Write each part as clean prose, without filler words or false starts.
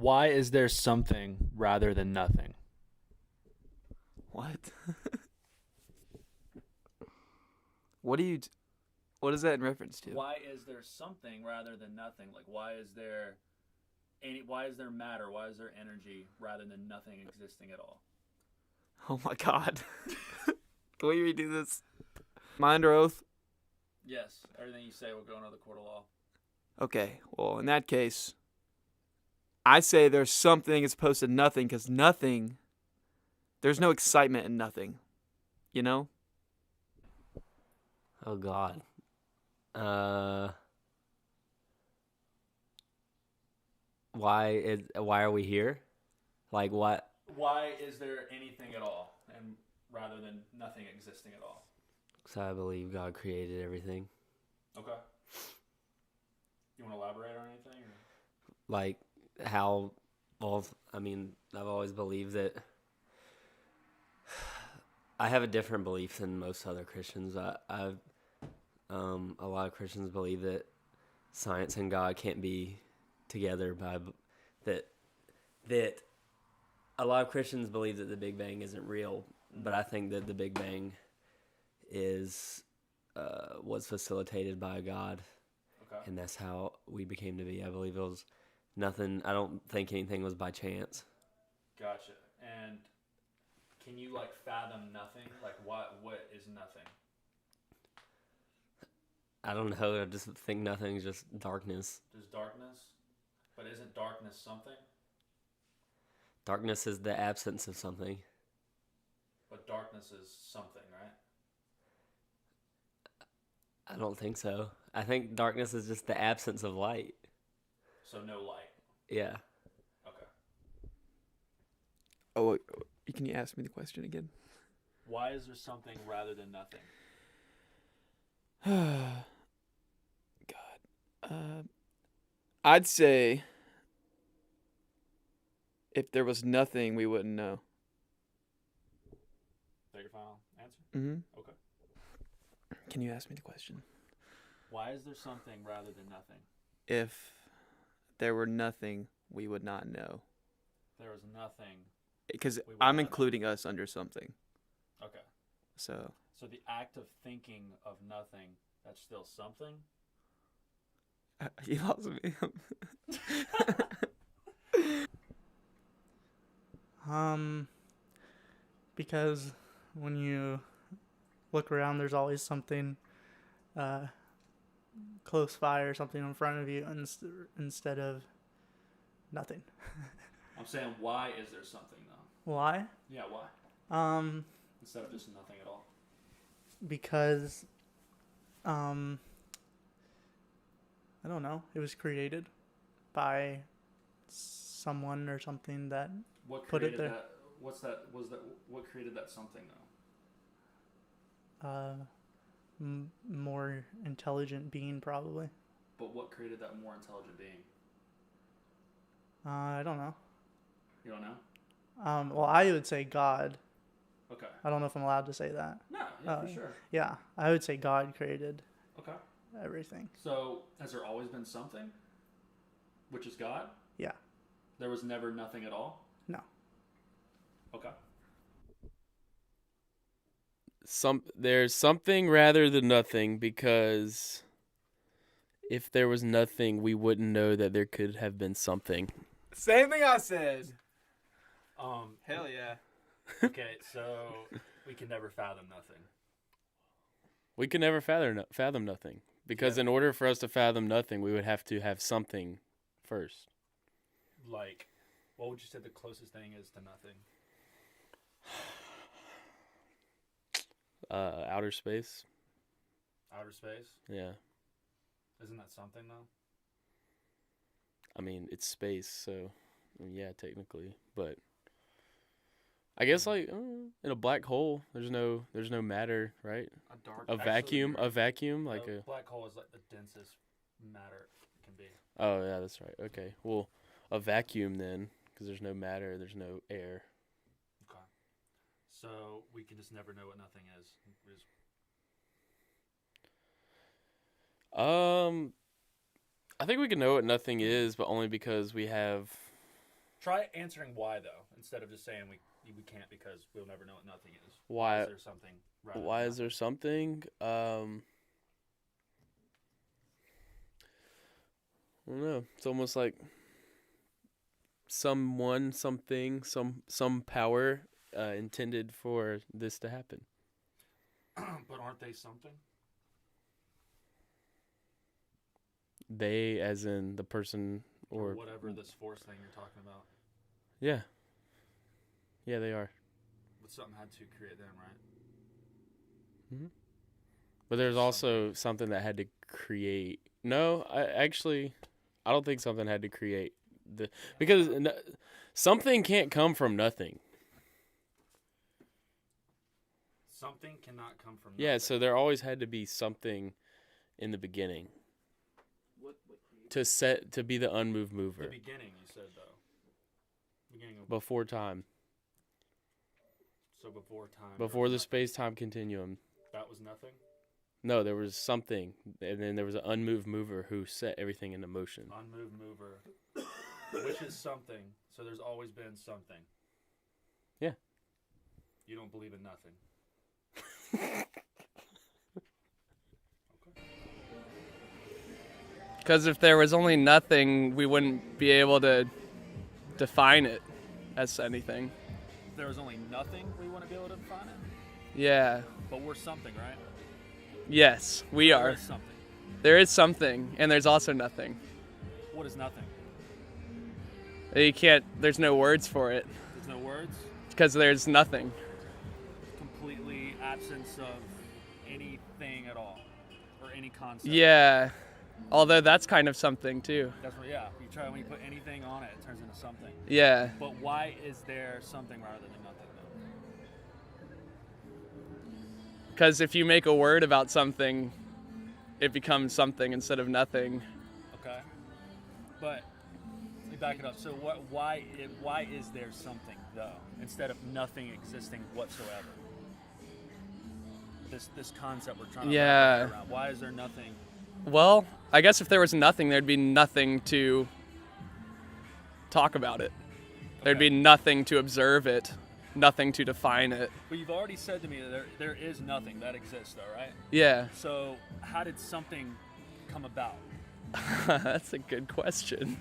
Why is there something rather than nothing? What? What do you? What is that in reference to? Why is there something rather than nothing? Like why is there why is there matter? Why is there energy rather than nothing existing at all? Oh my God! Can we redo this? Am I under oath? Yes, everything you say will go into the court of law. Okay. Well, in that case, I say there's something as opposed to nothing, because nothing. There's no excitement in nothing. You know? Oh God. Uh, why are we here? Like what? Why is there anything at all and rather than nothing existing at all? Because I believe God created everything. Okay. You want to elaborate on anything? Or? Like how? Well, I mean, I've always believed that. I have a different belief than most other Christians. A lot of Christians believe that science and God can't be together that that a lot of Christians believe that the Big Bang isn't real, but I think that the Big Bang is was facilitated by God, Okay. and that's how we became to be. I believe it was nothing. I don't think anything was by chance. Gotcha. And can you like fathom nothing? Like what is nothing? I don't know. I just think nothing's just darkness. Just darkness? But isn't darkness something? Darkness is the absence of something. But darkness is something, right? I don't think so. I think darkness is just the absence of light. So no light. Yeah. Okay. Oh, can you ask me the question again? Why is there something rather than nothing? God. I'd say if there was nothing, we wouldn't know. Is that your final answer? Mm-hmm. Okay. Can you ask me the question? Why is there something rather than nothing? If there were nothing, we would not know. There was nothing. Because We would I'm not including us under something. Okay. So So the act of thinking of nothing, that's still something? you lost me. Because when you look around, there's always something close by or something in front of you instead of nothing. I'm saying why is there something though? Why? Yeah, why? Instead of just nothing at all. Because I don't know. It was created by someone or something that What put it created there. that? What created that something though? More intelligent being probably. But what created that more intelligent being? I don't know. You don't know? Well, I would say God. Okay. I don't know if I'm allowed to say that. No, yeah, for sure. Yeah, I would say God created Okay. everything. So has there always been something? Which is God? Yeah. There was never nothing at all? No. Okay. There's something rather than nothing, because if there was nothing, we wouldn't know that there could have been something. Same thing I said. Hell yeah. Okay, so we can never fathom nothing. We could never fathom nothing, because in order for us to fathom nothing, we would have to have something first. Like, what would you say the closest thing is to nothing? Outer space. Outer space? Yeah. Isn't that something though? I mean, it's space, so yeah, technically, but I guess like in a black hole, there's no matter, right? A vacuum, like a a. black hole is like the densest matter it can be. Oh yeah, that's right. Okay, well, a vacuum then, because there's no matter, there's no air. Okay. So we can just never know what nothing is. I think we can know what nothing is, but only because we have Try answering why though, instead of just saying we can't because we'll never know what nothing is. Why? Is there something? rather than Why is there nothing? something? I don't know. It's almost like someone, something, some power intended for this to happen. But aren't they something? They, as in the person, Or or whatever this force thing you're talking about. yeah, they are. But something had to create them, right? But there's also something that had to create. No, I don't think something had to create because something can't come from nothing. Something cannot come from Yeah, nothing. so there always had to be something in the beginning to be the unmoved mover The beginning, you said though. Beginning of before time, so before time. before there the was space-time continuum. nothing. That was nothing. No, there was something, and then there was an unmoved mover who set everything into motion. Unmoved mover, which is something. So there's always been something. Yeah. You don't believe in nothing. Because if there was only nothing, we wouldn't be able to define it as anything. If there was only nothing, we wouldn't be able to define it. Yeah. But we're something, right? Yes, we There are. is something. There is something, and there's also nothing. What is nothing? You can't, there's no words for it, There's no words. because there's nothing. Completely absence of anything at all, or any concept. Yeah. Although that's kind of something, too. That's what. Yeah. You try when you put anything on it, it turns into something. Yeah. But why is there something rather than nothing though? Because if you make a word about something, it becomes something instead of nothing. Okay. But let me back it up. So why is there something though, instead of nothing existing whatsoever? This concept we're trying to wrap our head around. Why is there nothing? Well, I guess if there was nothing, there'd be nothing to talk about it. There'd Okay. be nothing to observe it, nothing to define it. But you've already said to me that there is nothing that exists though, right? Yeah, So how did something come about? that's a good question.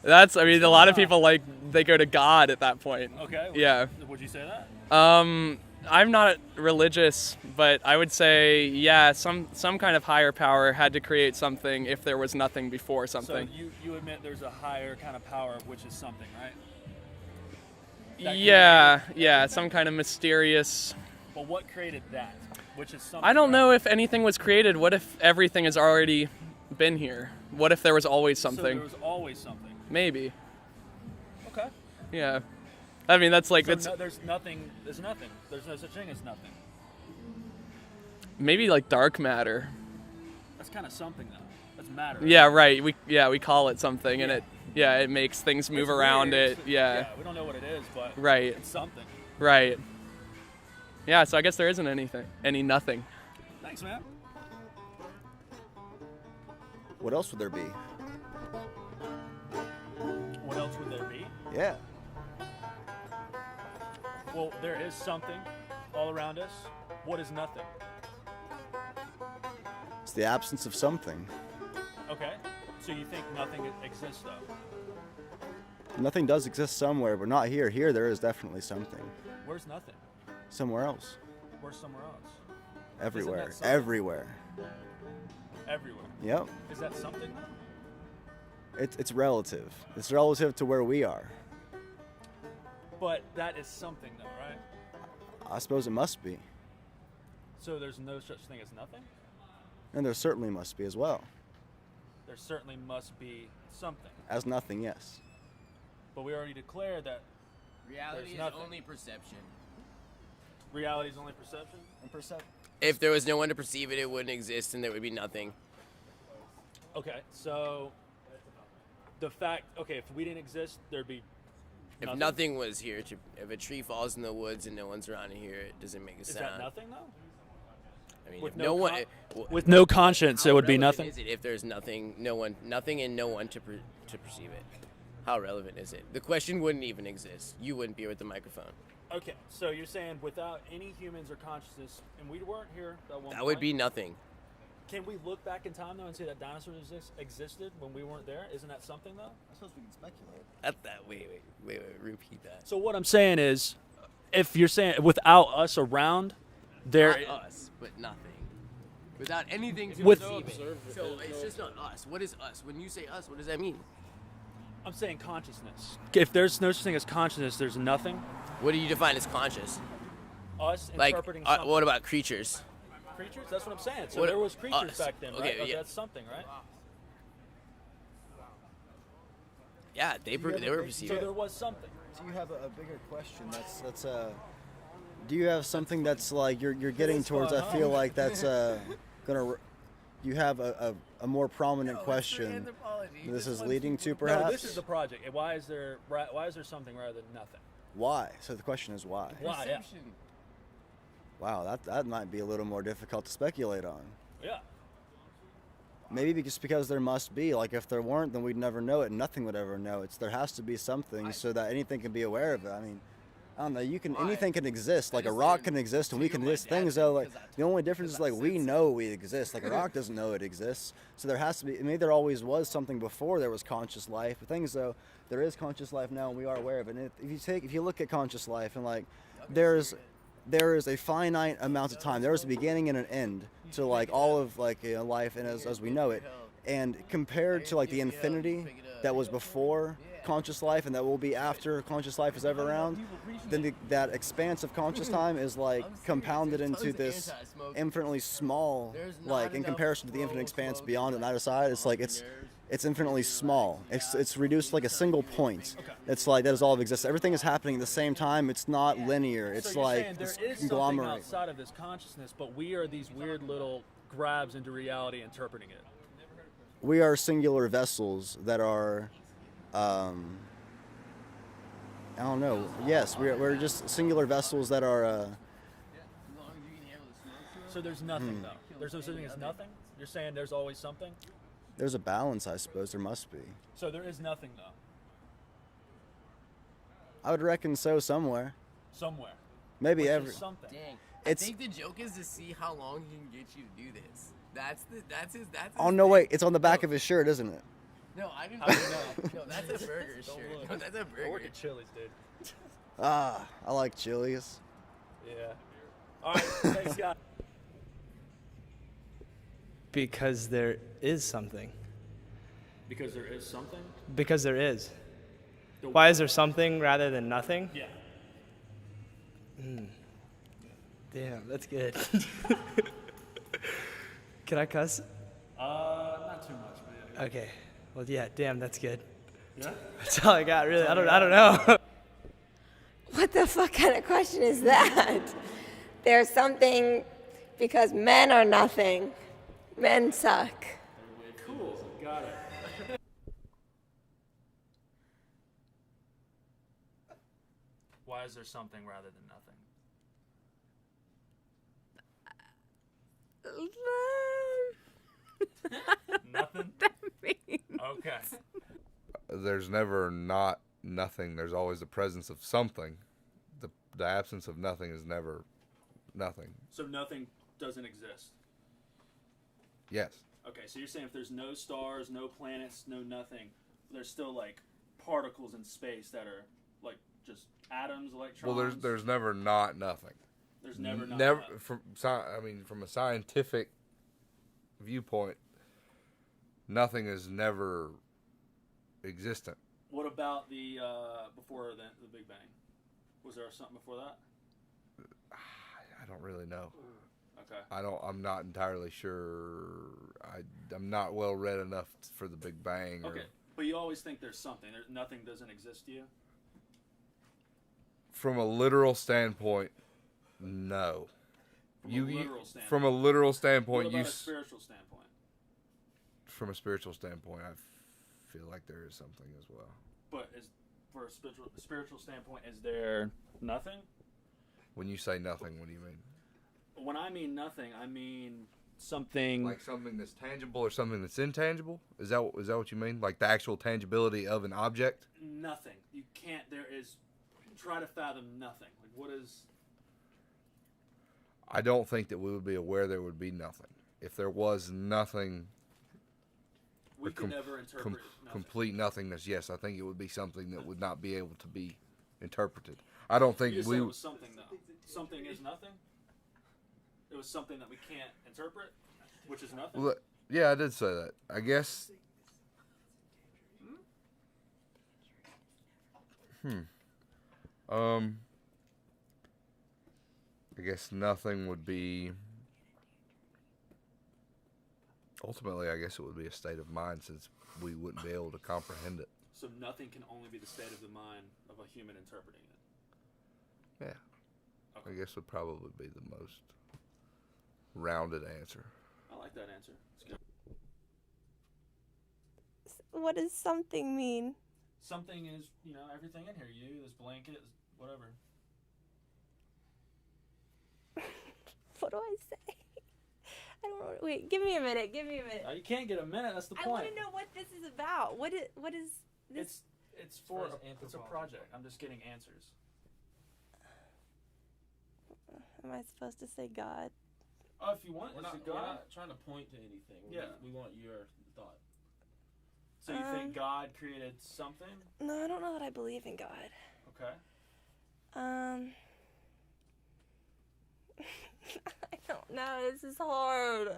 I mean, a lot of people they go to God at that point. Okay. Yeah. Would you say that? I'm not religious, but I would say, yeah, some kind of higher power had to create something if there was nothing before something. So you admit there's a higher kind of power, which is something, right? That Yeah, some kind of mysterious. But what created that? Which is something. I don't right? know if anything was created. What if everything has already been here? What if there was always So something? there was always something. Maybe. Okay. Yeah. I mean, that's like So it's there's nothing. There's nothing. There's no such thing as nothing. maybe like dark matter. That's kind of something though. That's matter. Yeah, right. We call it something, and it makes things It's move around weird. it. It's- Yeah. We don't know what it is, but Right. it's something. Right. Yeah. So I guess there isn't any nothing. Thanks, man. What else would there be? What else would there be? Yeah. Well, there is something all around us. What is nothing? It's the absence of something. Okay. So you think nothing exists though? Nothing does exist somewhere, but not here. Here, there is definitely something. Where's nothing? Somewhere else. Where's somewhere else? Everywhere. something? Everywhere. Everywhere. Yep. Is that something though? It's relative. It's relative to where we are. But that is something though, right? I suppose it must be. So there's no such thing as nothing? And there certainly must be as well. There certainly must be something. As nothing, yes. But we already declared that Reality There's is nothing. only perception. reality is only perception. And If there was no one to perceive it, it wouldn't exist and there would be nothing. Okay, so if we didn't exist, there'd be If nothing was here, if a tree falls in the woods and no one's around to hear it, doesn't make a Is sound. that nothing though? I mean, With if no no one, With no conscience, it how would be relevant nothing. Is it if there's nothing, nothing and no one to perceive it? How relevant is it? The question wouldn't even exist. You wouldn't be with the microphone. Okay, so you're saying without any humans or consciousness, and we weren't here at one That would point, be nothing. Can we look back in time though and say that dinosaurs existed when we weren't there? Isn't that something though? I suppose we can speculate. Wait, repeat that. So what I'm saying is, if you're saying without us around, there. Not us, but nothing. Without anything to With- perceive it. So it's just not us. What is us? When you say us, what does that mean? I'm saying consciousness. If there's no such thing as consciousness, there's nothing. What do you define as conscious? Us Like, interpreting something. what about creatures? Creatures? That's what I'm saying. So What- there was creatures us. back then, right? Okay, Like, yeah. that's something, right? Yeah, they were So perceiving. there was something. Do you have a bigger question? That's Do you have something that's like you're getting towards? I feel like that's you have a more prominent question. This is leading to perhaps. No, this is the project. And why is there something rather than nothing? Why? So the question is why. Why? Yeah. Wow, that might be a little more difficult to speculate on. Yeah. Maybe because there must be. Like if there weren't, then we'd never know it, and nothing would ever know it. So there has to be something so that anything can be aware of it. I mean, I don't know. Anything can exist. Like a rock can exist, and we can exist. Things though, like the only difference is like we know we exist. Like a rock doesn't know it exists. So there has to be. Maybe there always was something before there was conscious life. But things though, there is conscious life now, and we are aware of it. And if you look at conscious life, and like there is a finite amount of time. There is a beginning and an end to like all of like life, and as we know it. And compared to like the infinity that was before conscious life and that will be after conscious life is ever around, then that expanse of conscious time is like compounded into this infinitely small, like in comparison to the infinite expanse beyond and either side. It's like it's infinitely small. It's reduced to like a single point. It's like that is all of existence. Everything is happening at the same time. It's not linear. It's So you're like saying this there is something conglomerate. outside of this consciousness, but we are these weird little grabs into reality interpreting it. We are singular vessels that are, I don't know. Yes, we're just singular vessels that are. So there's nothing though. There's no such thing as nothing. You're saying there's always something. There's a balance, I suppose. There must be. So there is nothing though. I would reckon so somewhere. Somewhere. Maybe Which is every. something. Dang. It's- I think the joke is to see how long he can get you to do this. That's his. Oh no! Wait, it's on the back of his shirt, isn't it? No, I didn't. How do you know? No, that's a burger shirt. No, that's a I work burger. at Chili's, dude. Ah, I like Chili's. Yeah. All right. Thanks, guys. Because there is something. Because there is something. Because there is. Why is there something rather than nothing? Yeah. Damn, that's good. Can I cuss? Not too much, but yeah. Okay. Well, yeah. Damn, that's good. Yeah. That's all I got. Really, I don't know. What the fuck kind of question is that? There's something because men are nothing. Men suck. Cool. Got it. Why is there something rather than nothing? Nothing? Okay. There's never not nothing. There's always the presence of something. The absence of nothing is never nothing. So nothing doesn't exist. Yes. Okay, so you're saying if there's no stars, no planets, no nothing, there's still like particles in space that are like just atoms, electrons. Well, there's never not nothing. There's never not never nothing. from a scientific viewpoint, nothing is never existent. What about the before the Big Bang? Was there something before that? I don't really know. Okay. I'm not entirely sure. I'm not well read enough for the Big Bang. Okay, but you always think there's something. Nothing doesn't exist to you. From a literal standpoint, no. From a literal standpoint. From a literal standpoint, What about a spiritual standpoint? From a spiritual standpoint, I feel like there is something as well. But for a spiritual standpoint, is there nothing? When you say nothing, what do you mean? when I mean nothing, I mean something Like something that's tangible or something that's intangible? Is that what you mean? Like the actual tangibility of an object? nothing. You can't. There is. Try to fathom nothing. Like what is? I don't think that we would be aware there would be nothing. If there was nothing, We can never interpret nothing. complete nothingness, yes, I think it would be something that would not be able to be interpreted. I don't think You said we. it was something though. Something is nothing. It was something that we can't interpret, which is nothing. Well, yeah, I did say that. I guess. I guess nothing would be. Ultimately, I guess it would be a state of mind since we wouldn't be able to comprehend it. So nothing can only be the state of the mind of a human interpreting it. Yeah. Okay. I guess would probably be the most rounded answer. I like that answer. It's good. What does something mean? Something is, everything in here. You, this blanket, whatever. What do I say? I don't know. Wait, give me a minute. You can't get a minute. That's the I point. want to know what this is about. What is this? It's a project. I'm just getting answers. Am I supposed to say God? Oh, if you want, We're not trying to point to anything. Yeah. We want your thought. So you think God created something? No, I don't know that I believe in God. Okay. I don't know. This is hard.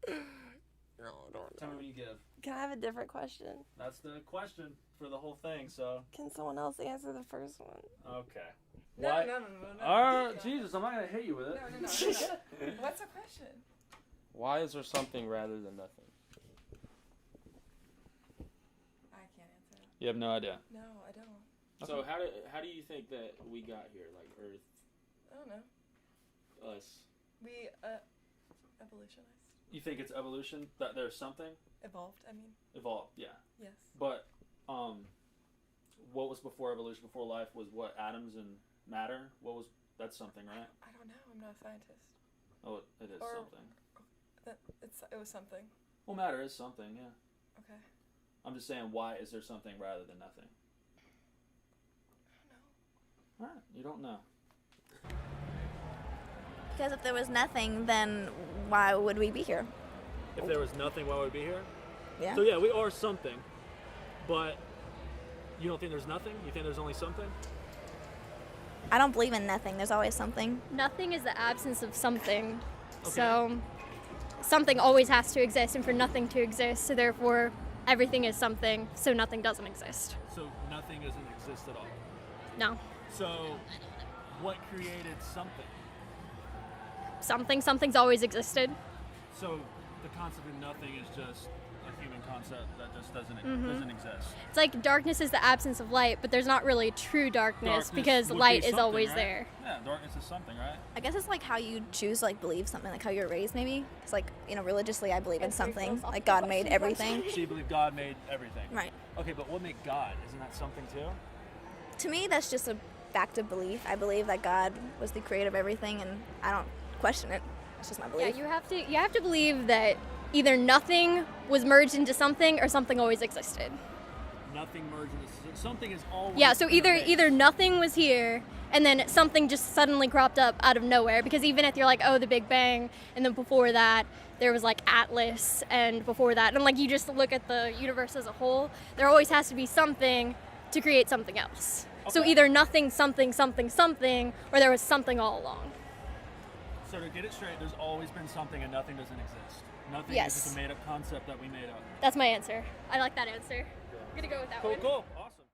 No, don't. Tell me when you give. Can I have a different question? That's the question for the whole thing. So. Can someone else answer the first one? Okay. No. Oh, Jesus! I'm not gonna hit you with it. No. What's the question? Why is there something rather than nothing? I can't answer. You have no idea. No, I don't. So how do you think that we got here? Like Earth, I don't know. us. We evolutionized. You think it's evolution? That there's something? Evolved, I mean. Evolved, yeah. Yes. But what was before evolution, before life, was what, atoms and matter? That's something, right? I don't know. I'm not a scientist. Oh, it is something. It was something. Well, matter is something, yeah. Okay. I'm just saying, why is there something rather than nothing? I don't know. Alright, you don't know. Because if there was nothing, then why would we be here? If there was nothing, why would we be here? Yeah. So yeah, we are something, but you don't think there's nothing? You think there's only something? I don't believe in nothing. There's always something. Nothing is the absence of something. Okay. So something always has to exist, and for nothing to exist, so therefore everything is something, so nothing doesn't exist. So nothing doesn't exist at all. No. So what created something? Something's always existed. So the concept of nothing is just a human concept that just doesn't exist. It's like darkness is the absence of light, but there's not really true darkness because would light be is something, always right? there. Yeah, darkness is something, right? I guess it's like how you choose to believe something, like how you're raised maybe. It's like, religiously I believe in something. Like God made everything. So you believe God made everything. Right. Okay, but what made God? Isn't that something too? To me, that's just a fact of belief. I believe that God was the creator of everything, and I don't question it. It's just my belief. Yeah, you have to believe that either nothing was merged into something or something always existed. Nothing merged into something is always. Yeah, so in the base. either nothing was here and then something just suddenly cropped up out of nowhere, because even if you're like, oh, the Big Bang, and then before that there was like Atlas, and before that, and like you just look at the universe as a whole, there always has to be something to create something else. Okay. So either nothing, something, or there was something all along. So to get it straight, there's always been something and nothing doesn't exist. Nothing Yes. is just a made-up concept that we made up. That's my answer. I like that answer. I'm gonna go with that one. Cool.